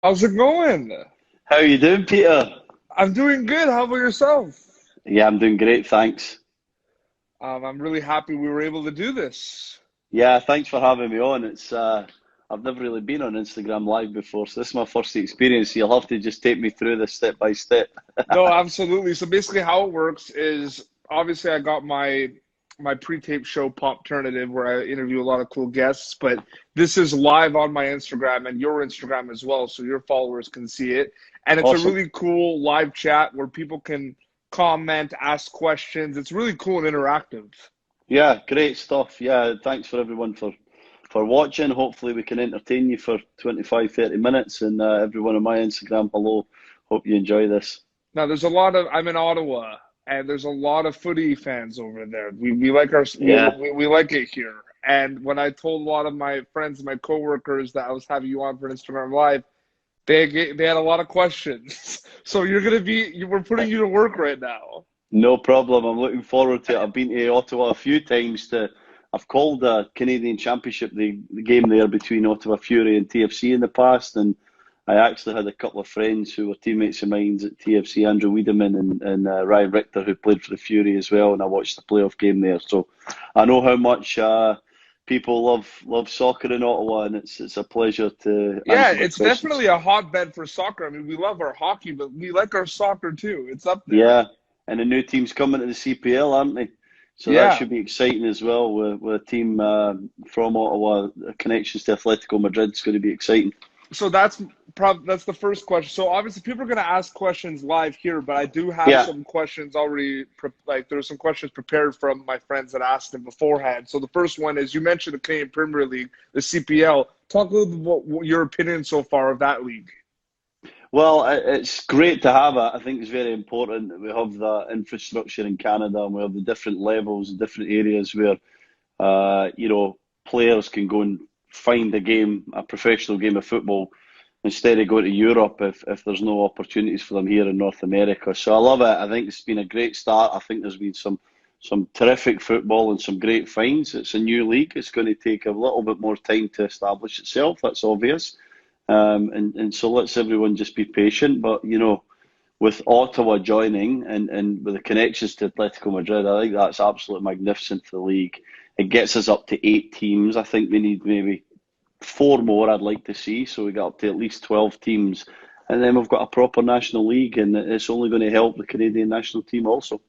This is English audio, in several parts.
How's it going? How you doing, Peter? I'm doing good. How about yourself? Yeah, I'm doing great, thanks. I'm really happy we were able to do this. Yeah, thanks for having me on. I've never really been on Instagram Live before, so this is my first experience. So you'll have to just take me through this step by step. No, absolutely. So basically, how it works is obviously I got my pre-tape show Popternative where I interview a lot of cool guests, but this is live on my Instagram and your Instagram as well, so your followers can see it. And it's a Awesome. really cool live chat where people can comment, ask questions. It's really cool and interactive. Yeah, great stuff. Yeah, thanks for everyone for watching. Hopefully we can entertain you for 25, 30 minutes. And everyone on my Instagram, hello. Hope you enjoy this. Now, I'm in Ottawa, and there's a lot of footy fans over there. We like Yeah. we like it here. And when I told a lot of my friends and my coworkers that I was having you on for Instagram Live, they had a lot of questions. So we're putting you to work right now. No problem. I'm looking forward to it. I've been to Ottawa a few times I've called the Canadian Championship, the game there between Ottawa Fury and TFC in the past, and I actually had a couple of friends who were teammates of mine at TFC, Andrew Wiedemann and Ryan Richter, who played for the Fury as well, and I watched the playoff game there. So I know how much people love soccer in Ottawa, and it's a pleasure to Yeah, answer their it's questions. definitely a hotbed for soccer. I mean, we love our hockey, but we like our soccer too. It's up there. Yeah, and the new team's coming to the CPL, aren't they? So that Yeah. should be exciting as well. With a team from Ottawa, connections to Atletico Madrid is going to be exciting. So that's the first question. So obviously people are going to ask questions live here, but I do have Yeah, some questions already like there's some questions prepared from my friends that asked them beforehand. So the first one is you mentioned the Canadian Premier League, the CPL. Talk a little bit about what your opinion so far of that league. well, it's great to have it. I think it's very important that we have that infrastructure in Canada and we have the different levels and different areas where players can go and find a professional game of football instead of going to Europe if there's no opportunities for them here in North America. So I love it. I think it's been a great start. I think there's been some terrific football and some great finds. It's a new league. It's going to take a little bit more time to establish itself. That's obvious. And so let's everyone just be patient. But with Ottawa joining and with the connections to Atletico Madrid, I think that's absolutely magnificent for the league. It gets us up to 8 teams. I think we need maybe four more I'd like to see. So we got up to at least 12 teams. And then we've got a proper national league, and it's only going to help the Canadian national team also.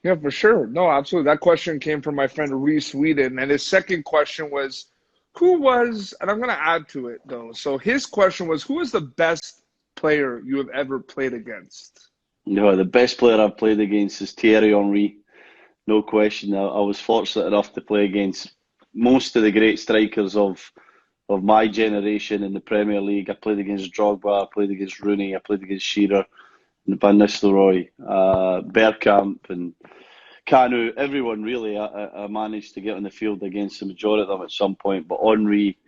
Yeah, for sure. No, absolutely. That question came from my friend Reese Whedon, and his second question was, and I'm going to add to it though. So his question was, who is the best player you have ever played against? No, the best player I've played against is Thierry Henry. No question. I was fortunate enough to play against most of the great strikers of my generation in the Premier League. I played against Drogba, I played against Rooney, I played against Shearer, Van Nistelrooy, Bergkamp, and Kanu. Everyone really. I managed to get on the field against the majority of them at some point. But Henry,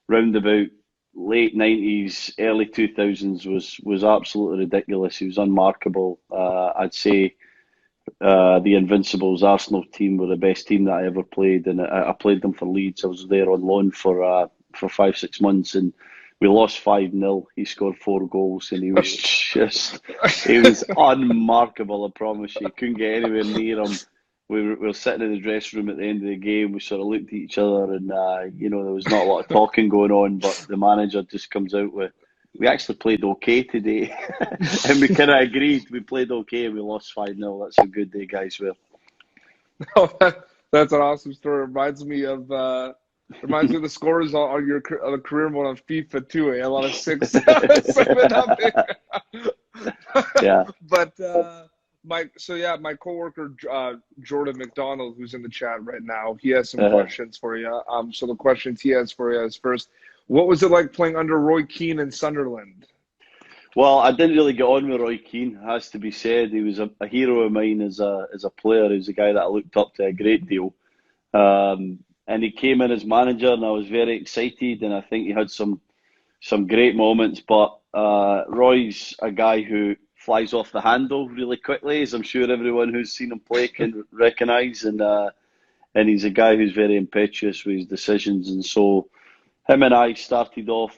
round about late '90s, early 2000s, was absolutely ridiculous. He was unmarkable. I'd say the Invincibles Arsenal team were the best team that I ever played, and I played them for Leeds. I was there on loan for 5, 6 months, and we lost 5-0. He scored 4 goals, and he was unmarkable. I promise you, couldn't get anywhere near him. We were sitting in the dressing room at the end of the game. We sort of looked at each other, and there was not a lot of talking going on. But the manager just comes out with, "We actually played okay today," and we kind of agreed. We played okay, and we lost 5-0. That's a good day, guys. Well, That's an awesome story. Reminds me of the scores on the career mode on FIFA too. A lot of 6, 7 nothing. yeah. But my coworker Jordan McDonald, who's in the chat right now, he has some Uh, questions for you. So the questions he has for you is first, what was it like playing under Roy Keane and Sunderland? well, I didn't really get on with Roy Keane, has to be said. He was a hero of mine as a player. He was a guy that I looked up to a great deal. And he came in as manager, and I was very excited. And I think he had some great moments. But Roy's a guy who flies off the handle really quickly, as I'm sure everyone who's seen him play can recognise. And he's a guy who's very impetuous with his decisions. And so him and I started off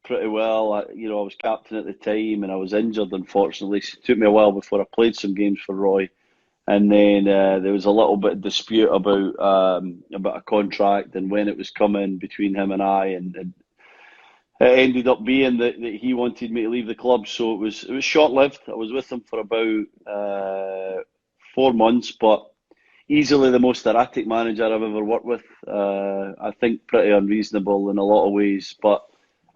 pretty well. I was captain at the time, and I was injured, unfortunately. So it took me a while before I played some games for Roy. And then there was a little bit of dispute about a contract and when it was coming between him and I, and it ended up being that he wanted me to leave the club. So it was short lived. I was with him for about 4 months, but easily the most erratic manager I've ever worked with. I think pretty unreasonable in a lot of ways. But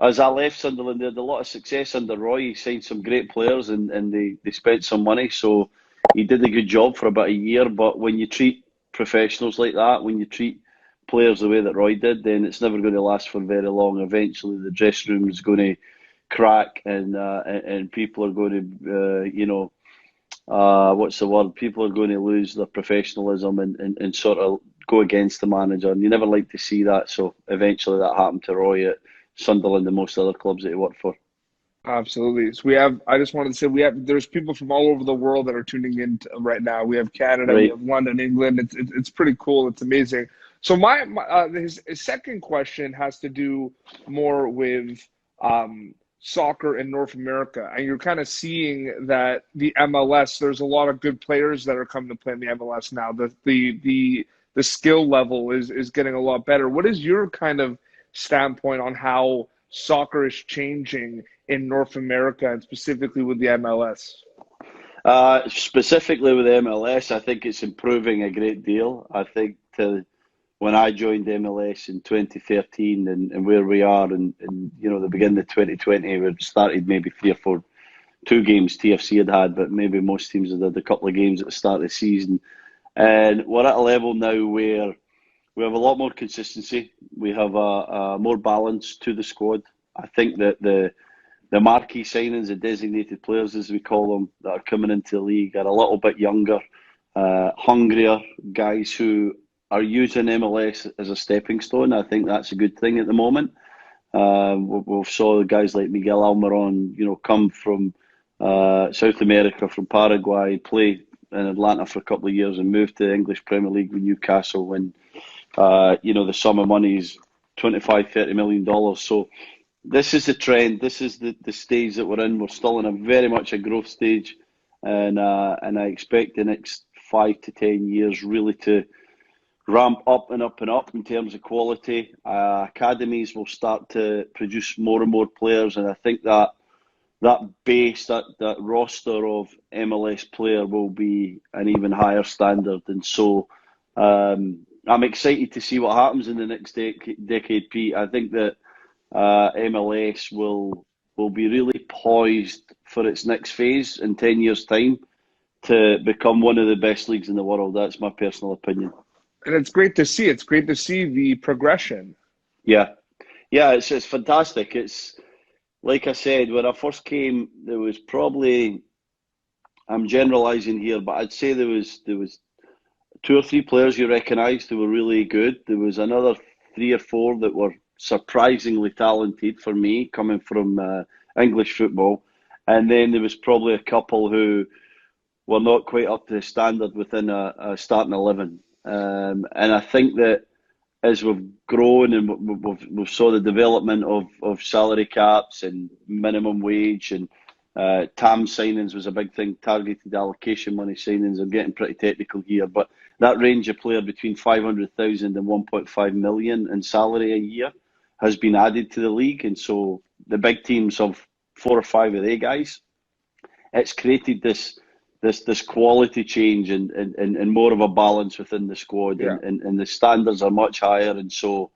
as I left Sunderland, they had a lot of success under Roy. He signed some great players, and they spent some money. So he did a good job for about a year. But when you treat professionals like that, when you treat players the way that Roy did, then it's never going to last for very long. Eventually, the dressing room is going to crack, and people are going to, what's the word? People are going to lose their professionalism and sort of go against the manager. And you never like to see that. So eventually, that happened to Roy at Sunderland and most other clubs that he worked for. Absolutely. So I just wanted to say there's people from all over the world that are tuning in right now. We have Canada, Right. we have London, England. It's pretty cool. It's amazing. So his second question has to do more with soccer in North America, and you're kind of seeing that the MLS. There's a lot of good players that are coming to play in the MLS now. The skill level is getting a lot better. What is your kind of standpoint on how soccer is changing in North America and specifically with the MLS? Specifically with the MLS, I think it's improving a great deal. I think when I joined MLS in 2013 and where we are in the beginning of 2020, we started maybe 2 games TFC had, but maybe most teams had a couple of games at the start of the season. And we're at a level now where we have a lot more consistency. We have a more balance to the squad. I think that the marquee signings, the designated players as we call them, that are coming into the league are a little bit younger, hungrier guys who are using MLS as a stepping stone. I think that's a good thing at the moment. We've saw guys like Miguel Almiron, come from South America, from Paraguay, play in Atlanta for a couple of years and move to the English Premier League with Newcastle when, the sum of money is $25-30 million. So this is the trend. This is the stage that we're in. We're still in a very much a growth stage, and I expect the next 5 to 10 years really to ramp up and up and up in terms of quality. Academies will start to produce more and more players, and I think that base, that roster of MLS player will be an even higher standard. And so I'm excited to see what happens in the next decade, Pete. I think that MLS will be really poised for its next phase in 10 years' time to become one of the best leagues in the world. That's my personal opinion. And it's great to see. It's great to see the progression. Yeah, it's fantastic. It's like I said, when I first came, there was probably, I'm generalising here, but I'd say there was 2 or 3 players you recognised who were really good. There was another 3 or 4 that were surprisingly talented for me, coming from English football, and then there was probably a couple who were not quite up to the standard within a starting 11. And I think that as we've grown and we've saw the development of salary caps and minimum wage and TAM signings was a big thing, targeted allocation money signings. I'm getting pretty technical here, but that range of player between 500,000 and 1.5 million in salary a year has been added to the league. And so the big teams have 4 or 5 of their guys. It's created this quality change and more of a balance within the squad, Yeah. and the standards are much higher. And so,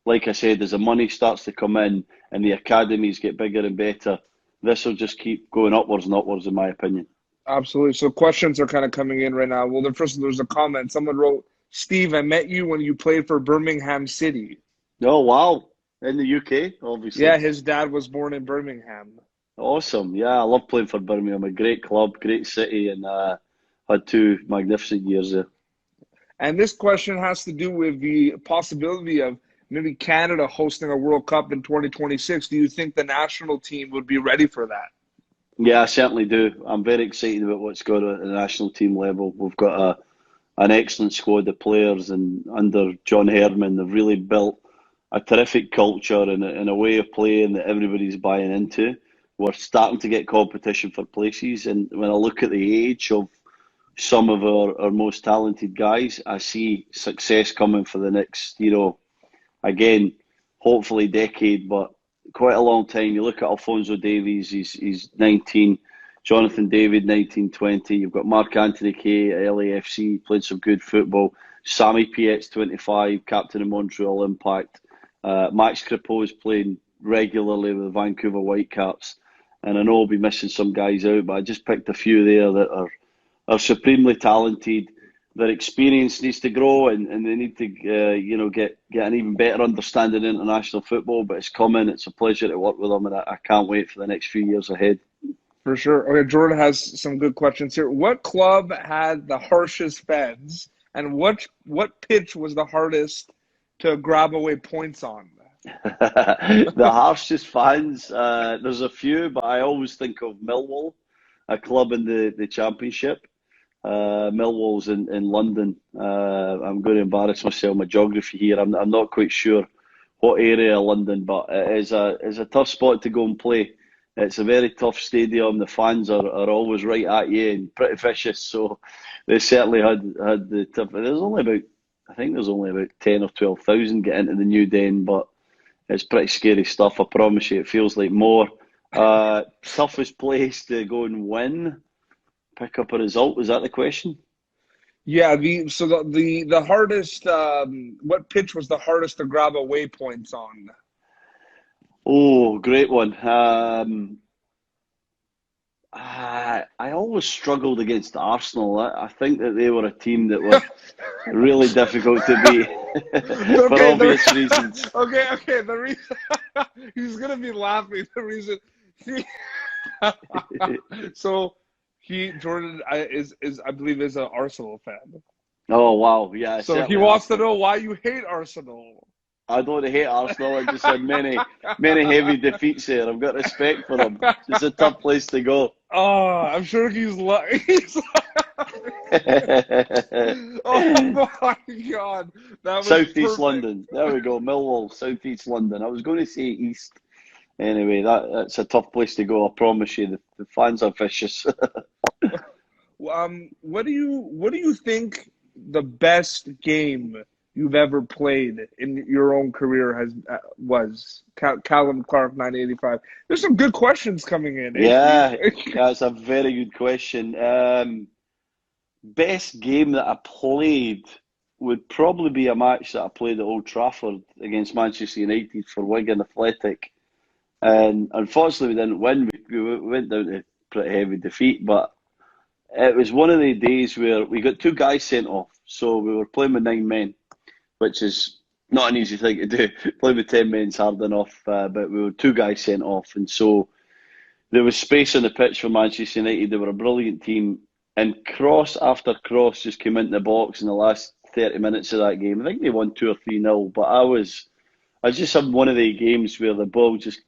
like I said, as the money starts to come in and the academies get bigger and better, this will just keep going upwards and upwards, in my opinion. Absolutely. So questions are kind of coming in right now. Well, there's a comment. Someone wrote, "Steve, I met you when you played for Birmingham City." Oh, wow. In the UK, obviously. Yeah, his dad was born in Birmingham. Awesome. Yeah, I love playing for Birmingham. A great club, great city, and had 2 magnificent years there. And this question has to do with the possibility of maybe Canada hosting a World Cup in 2026. Do you think the national team would be ready for that? Yeah, I certainly do. I'm very excited about what's going on at the national team level. We've got an excellent squad of players, and under John Herman, they've really built a terrific culture and a way of playing that everybody's buying into. We're starting to get competition for places, and when I look at the age of some of our most talented guys, I see success coming for the next, again, hopefully decade, but quite a long time. You look at Alphonso Davies, he's 19. Jonathan David, 19, 20. You've got Mark Anthony Kay at LAFC, played some good football. Sammy Piet's 25, captain of Montreal Impact. Max Crepeau's playing regularly with the Vancouver Whitecaps. And I know I'll be missing some guys out, but I just picked a few there that are supremely talented. Their experience needs to grow, and they need to get an even better understanding of international football. But it's coming. It's a pleasure to work with them, and I can't wait for the next few years ahead. For sure. Okay, Jordan has some good questions here. What club had the harshest fans, and what pitch was the hardest to grab away points on? The harshest fans, there's a few, but I always think of Millwall, a club in the Championship. Millwall's in London. I'm going to embarrass myself, my geography here. I'm not quite sure what area of London, but it is a tough spot to go and play. It's a very tough stadium. The fans are always right at you and pretty vicious. So they certainly had the tough. I think there's only about 10 or 12,000 get into the new den, but it's pretty scary stuff. I promise you, it feels like more. Toughest place to go and win, pick up a result. Is that the question? Yeah. The hardest. What pitch was the hardest to grab away points on? Oh, great one. I always struggled against Arsenal. I think that they were a team that were really difficult to beat for obvious reasons. Okay. The reason he's gonna be laughing. The reason. So Jordan is I believe is an Arsenal fan. Oh wow, yeah. So he wants to know why you hate Arsenal. I don't hate Arsenal. I just had many heavy defeats there. I've got respect for them. It's a tough place to go. Oh, I'm sure he's oh my God. That was Southeast perfect. London. There we go. Millwall, Southeast London. I was going to say East. Anyway, that's a tough place to go. I promise you. The fans are vicious. What do you think the best game you've ever played in your own career was? Callum Clark, 985. There's some good questions coming in. Yeah, that's a very good question. Best game that I played would probably be a match that I played at Old Trafford against Manchester United for Wigan Athletic. And unfortunately, we didn't win. We went down to pretty heavy defeat, but it was one of the days where we got two guys sent off. So we were playing with 9 men, which is not an easy thing to do. Playing with 10 men's hard enough, but we were 2 guys sent off. And so there was space on the pitch for Manchester United. They were a brilliant team. And cross after cross just came into the box in the last 30 minutes of that game. I think they won 2 or 3-0, but I just had one of the games where the ball just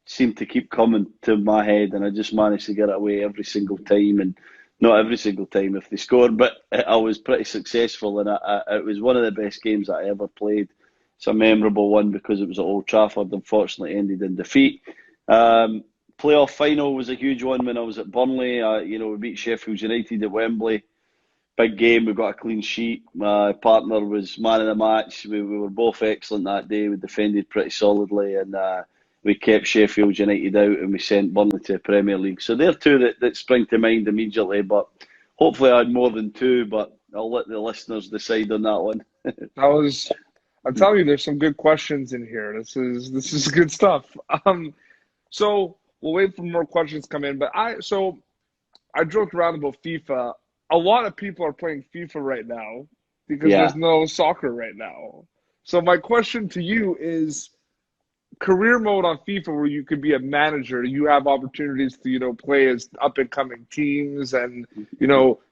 seemed to keep coming to my head, and I just managed to get it away every single time. And not every single time if they scored, but I was pretty successful, and it was one of the best games that I ever played. It's a memorable one because it was at Old Trafford. Unfortunately, ended in defeat. Playoff final was a huge one when I was at Burnley. We beat Sheffield United at Wembley. Big game. We got a clean sheet. My partner was man of the match. We were both excellent that day. We defended pretty solidly, and we kept Sheffield United out, and we sent Burnley to the Premier League. So they're two that spring to mind immediately, but hopefully I had more than 2, but I'll let the listeners decide on that one. I'm telling you, there's some good questions in here. This is good stuff. So we'll wait for more questions to come in, but I joked around about FIFA. A lot of people are playing FIFA right now because there's no soccer right now. So my question to you is, career mode on FIFA, where you could be a manager, you have opportunities to play as up and coming teams, and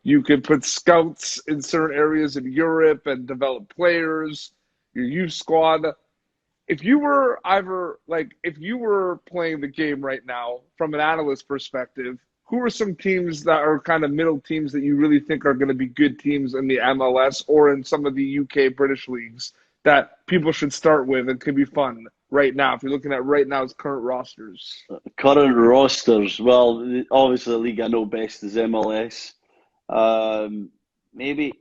you could put scouts in certain areas in Europe and develop players, your youth squad. If you were playing the game right now from an analyst perspective, who are some teams that are kind of middle teams that you really think are going to be good teams in the MLS or in some of the UK British leagues that people should start with and could be fun right now if you're looking at right now's current rosters? Current rosters, well, obviously the league I know best is MLS. Maybe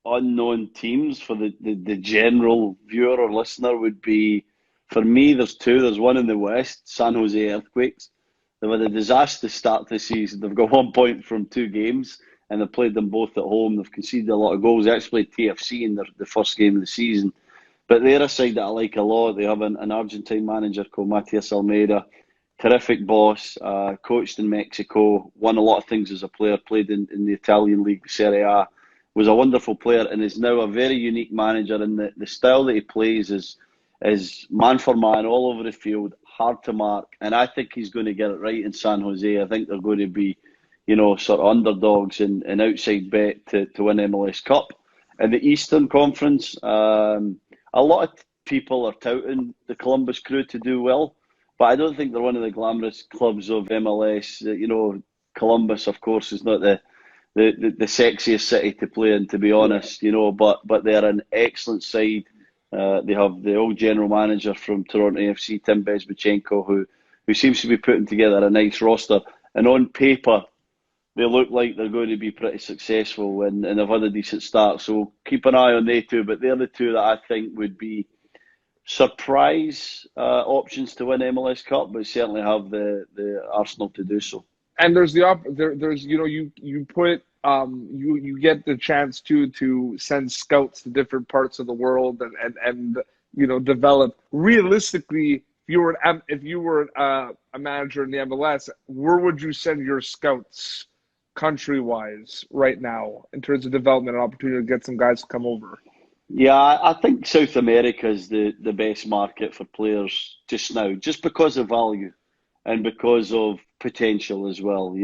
unknown teams for the general viewer or listener would be, for me, there's two. There's one in the West, San Jose Earthquakes. They've had a disastrous start to the season. They've got 1 point from 2 games, and they've played them both at home. They've conceded a lot of goals. They actually played TFC in the first game of the season. But they're a side that I like a lot. They have an Argentine manager called Matias Almeida, terrific boss, coached in Mexico, won a lot of things as a player, played in the Italian league, Serie A, was a wonderful player, and is now a very unique manager. And the style that he plays is man for man, all over the field, hard to mark. And I think he's going to get it right in San Jose. I think they're going to be, sort of underdogs and outside bet to win MLS Cup. In the Eastern Conference, a lot of people are touting the Columbus Crew to do well, but I don't think they're one of the glamorous clubs of MLS. Columbus, of course, is not the sexiest city to play in, to be honest, but they're an excellent side. They have the old general manager from Toronto AFC, Tim Bezbatchenko, who seems to be putting together a nice roster. And on paper, they look like they're going to be pretty successful, and they've had a decent start. So keep an eye on they two, but they're the two that I think would be surprise options to win MLS Cup, but certainly have the arsenal to do so. And there's there's you put you get the chance to send scouts to different parts of the world and develop realistically. If you were a manager in the MLS, where would you send your scouts country-wise right now in terms of development and opportunity to get some guys to come over? Yeah, I think South America is the best market for players just now, just because of value and because of potential as well.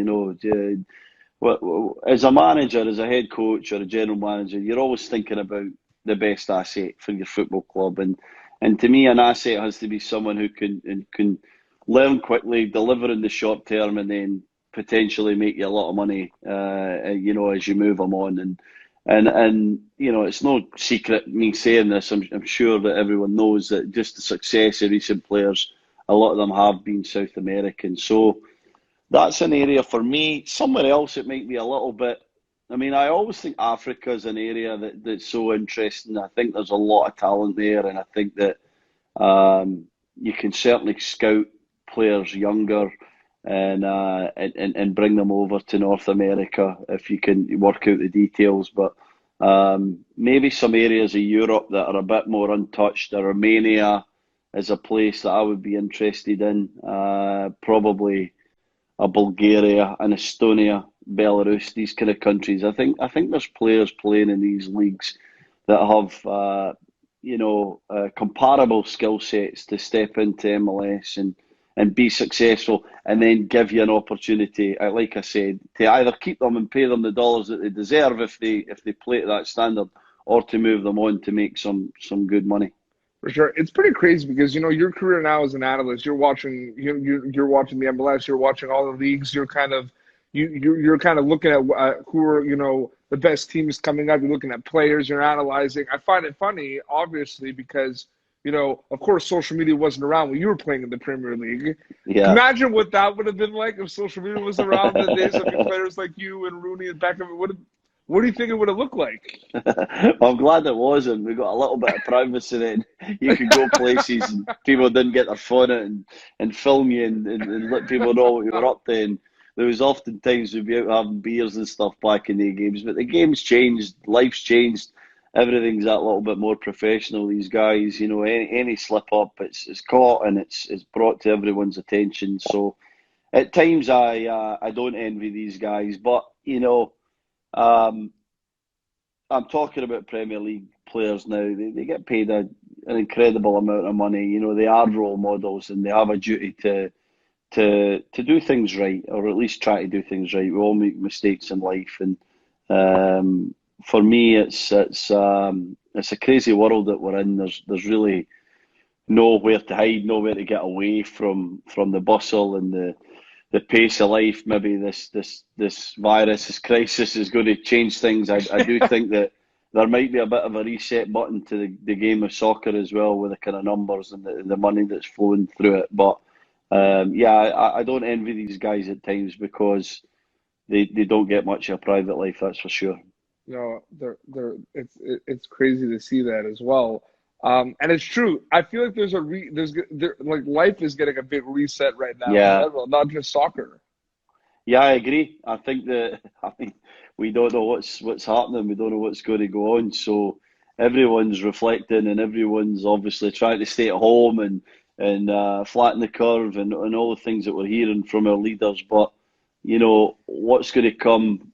As a manager, as a head coach or a general manager, you're always thinking about the best asset for your football club. And to me, an asset has to be someone who can learn quickly, deliver in the short term, and then potentially make you a lot of money, as you move them on. And it's no secret me saying this. I'm sure that everyone knows that just the success of recent players, a lot of them have been South American. So that's an area for me. Somewhere else, it might be a little bit. I mean, I always think Africa is an area that's so interesting. I think there's a lot of talent there, and I think that you can certainly scout players younger and bring them over to North America if you can work out the details. But maybe some areas of Europe that are a bit more untouched. Romania is a place that I would be interested in. Probably a Bulgaria, an Estonia, Belarus, these kind of countries. I think there's players playing in these leagues that have comparable skill sets to step into MLS and be successful, and then give you an opportunity, like I said, to either keep them and pay them the dollars that they deserve if they play to that standard, or to move them on to make some good money. For sure, it's pretty crazy because your career now as an analyst, you're watching you're watching the MLS, you're watching all the leagues, you're kind of looking at who are the best teams coming up. You're looking at players, you're analyzing. I find it funny, obviously, because of course, social media wasn't around when you were playing in the Premier League. Yeah. Imagine what that would have been like if social media was around in the days of players like you and Rooney and Beckham. What do you think it would have looked like? Well, I'm glad it wasn't. We got a little bit of privacy then. You could go places and people didn't get their phone out and film you and let people know what you were up to. And there was often times we'd be out having beers and stuff back in the games. But the game's changed, life's changed. Everything's that little bit more professional these guys. Any slip up, it's caught and it's brought to everyone's attention. So at times I don't envy these guys, but I'm talking about Premier League players now. They get paid an incredible amount of money. They are role models and they have a duty to do things right, or at least try to do things right. We all make mistakes in life, and for me, it's a crazy world that we're in. There's really nowhere to hide, nowhere to get away from the bustle and the pace of life. Maybe this virus, this crisis is going to change things. I do think that there might be a bit of a reset button to the game of soccer as well, with the kind of numbers and the money that's flowing through it. But I don't envy these guys at times, because they don't get much of a private life, that's for sure. No, it's crazy to see that as well. And it's true. I feel like like life is getting a big reset right now in Yeah. general, not just soccer. Yeah, I agree. I mean, we don't know what's happening. We don't know what's going to go on. So everyone's reflecting, and everyone's obviously trying to stay at home and flatten the curve, and all the things that we're hearing from our leaders. But what's going to come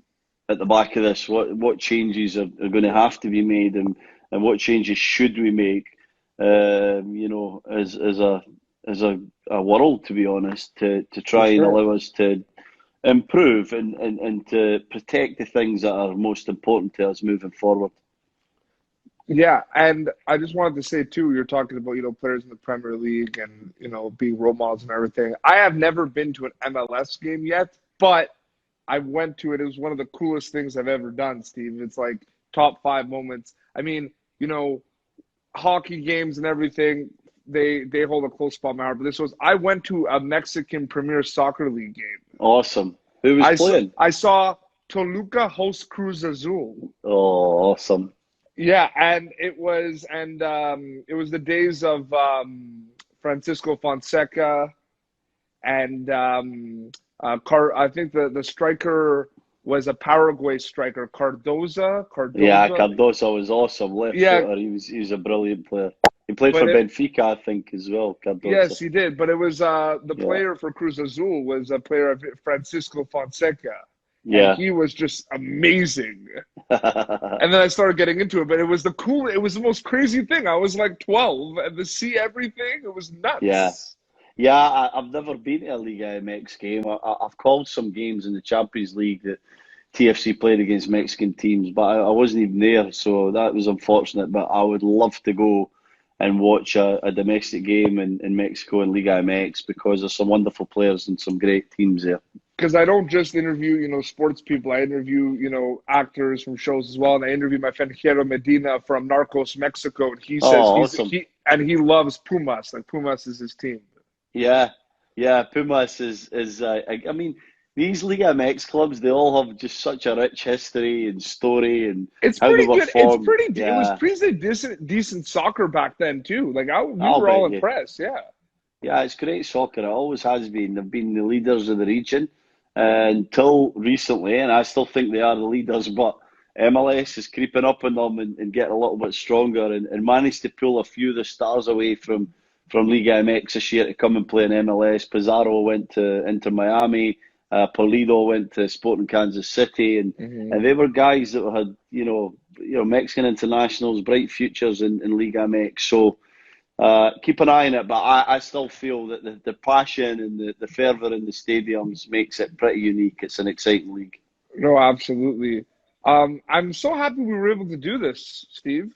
at the back of this? What changes are going to have to be made, and what changes should we make? As a world, to be honest, to try and allow us to improve and to protect the things that are most important to us moving forward. Yeah, and I just wanted to say too, you're talking about, players in the Premier League and, being role models and everything. I have never been to an MLS game yet, but I went to it. It was one of the coolest things I've ever done, Steve. It's like top 5 moments. I mean, hockey games and everything, they hold a close spot in my heart. But I went to a Mexican Premier Soccer League game. Awesome. Who was playing? I saw Toluca host Cruz Azul. Oh, awesome. Yeah, and it was the days of Francisco Fonseca and I think the striker was a Paraguay striker, Cardoza. Yeah, Cardoza was awesome. Left footer. He was a brilliant player. He played for Benfica, I think, as well, Cardoza. Yes, he did. But it was the player for Cruz Azul was a player of Francisco Fonseca. Yeah. And he was just amazing. And then I started getting into it, but it was the most crazy thing. I was like 12, and to see everything, it was nuts. Yeah, I've never been to a Liga MX game. I've called some games in the Champions League that TFC played against Mexican teams, but I wasn't even there, so that was unfortunate. But I would love to go and watch a domestic game in Mexico in Liga MX, because there's some wonderful players and some great teams there. Because I don't just interview, sports people. I interview, actors from shows as well. And I interviewed my friend Hierro Medina from Narcos Mexico, and he says awesome. he loves Pumas. Like Pumas is his team. Yeah, Pumas is. I mean, these Liga MX clubs, they all have just such a rich history and story, and it's how pretty they were good. formed. It was pretty decent soccer back then too. Like we were all impressed. Yeah, it's great soccer. It always has been. They've been the leaders of the region until recently, and I still think they are the leaders. But MLS is creeping up on them and getting a little bit stronger, and managed to pull a few of the stars away from Liga MX this year to come and play in MLS. Pizarro went to Inter Miami. Pulido went to Sporting Kansas City, and they were guys that had Mexican internationals, bright futures in Liga MX. So keep an eye on it, but I still feel that the passion and the fervour in the stadiums makes it pretty unique. It's an exciting league. No, absolutely. I'm so happy we were able to do this, Steve.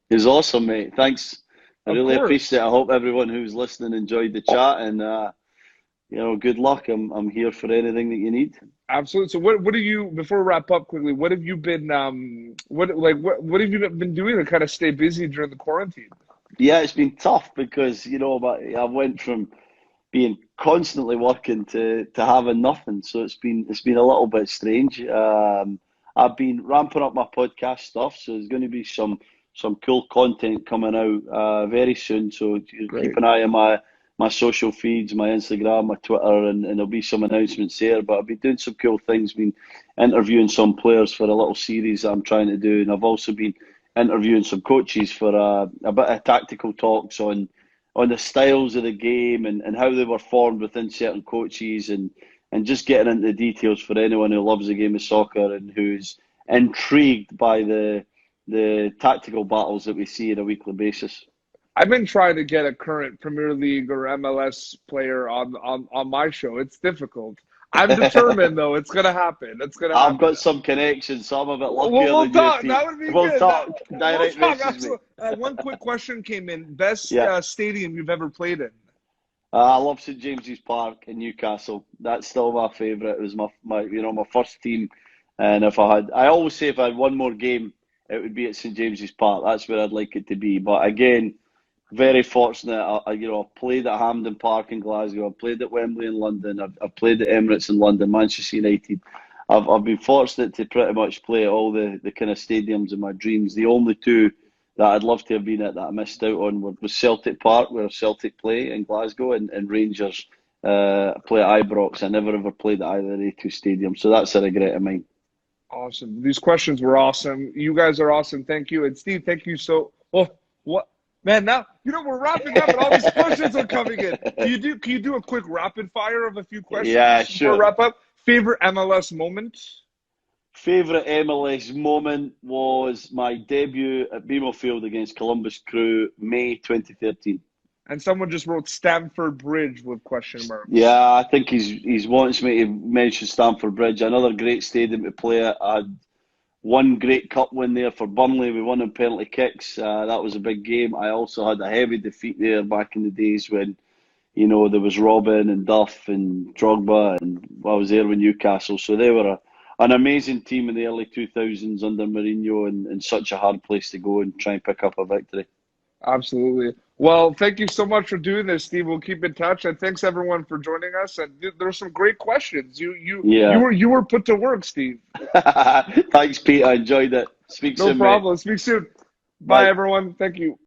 It's awesome, mate. Thanks. I really appreciate it. I hope everyone who's listening enjoyed the chat, and good luck. I'm here for anything that you need. Absolutely. So what do you, before we wrap up quickly, what have you been what have you been doing to kind of stay busy during the quarantine? Yeah, it's been tough because I went from being constantly working to having nothing, so it's been a little bit strange. I've been ramping up my podcast stuff, so there's going to be some cool content coming out very soon. So keep an eye on my social feeds, my Instagram, my Twitter, and there'll be some announcements there. But I've been doing some cool things, been interviewing some players for a little series that I'm trying to do, and I've also been interviewing some coaches for a bit of tactical talks on the styles of the game and how they were formed within certain coaches, and just getting into the details for anyone who loves the game of soccer and who's intrigued by the tactical battles that we see on a weekly basis. I've been trying to get a current Premier League or MLS player on my show. It's difficult. I'm determined, though. It's going to happen. I've got some connections, so I'm a bit luckier we'll than talk. you. That would be we'll good. Talk. We'll talk. One quick question came in. Best stadium you've ever played in? I love St James's Park in Newcastle. That's still my favourite. It was my first team. And I always say if I had one more game it would be at St James's Park. That's where I'd like it to be. But again, very fortunate. I've played at Hampden Park in Glasgow. I've played at Wembley in London. I've played at Emirates in London, Manchester United. I've been fortunate to pretty much play at all the kind of stadiums in my dreams. The only two that I'd love to have been at that I missed out on was Celtic Park, where Celtic play in Glasgow, and Rangers play at Ibrox. I never ever played at either of the two stadiums, so that's a regret of mine. Awesome. These questions were awesome. You guys are awesome. Thank you. And Steve, thank you so. Oh, what man? Now we're wrapping up, and all these questions are coming in. Can you do a quick rapid fire of a few questions? Yeah, sure. Before we wrap up. Favorite MLS moment? Favorite MLS moment was my debut at BMO Field against Columbus Crew, May 2013. And someone just wrote Stamford Bridge with question marks. Yeah, I think he's wants me to mention Stamford Bridge. Another great stadium to play at. I had one great cup win there for Burnley. We won on penalty kicks. That was a big game. I also had a heavy defeat there back in the days when, there was Robin and Duff and Drogba, and I was there with Newcastle. So they were an amazing team in the early 2000s under Mourinho, and such a hard place to go and try and pick up a victory. Absolutely. Well, thank you so much for doing this, Steve. We'll keep in touch, and thanks everyone for joining us. And there were some great questions. You were put to work, Steve. Thanks, Pete. I enjoyed it. Speak soon. No problem. Mate. Speak soon. Bye, everyone. Thank you.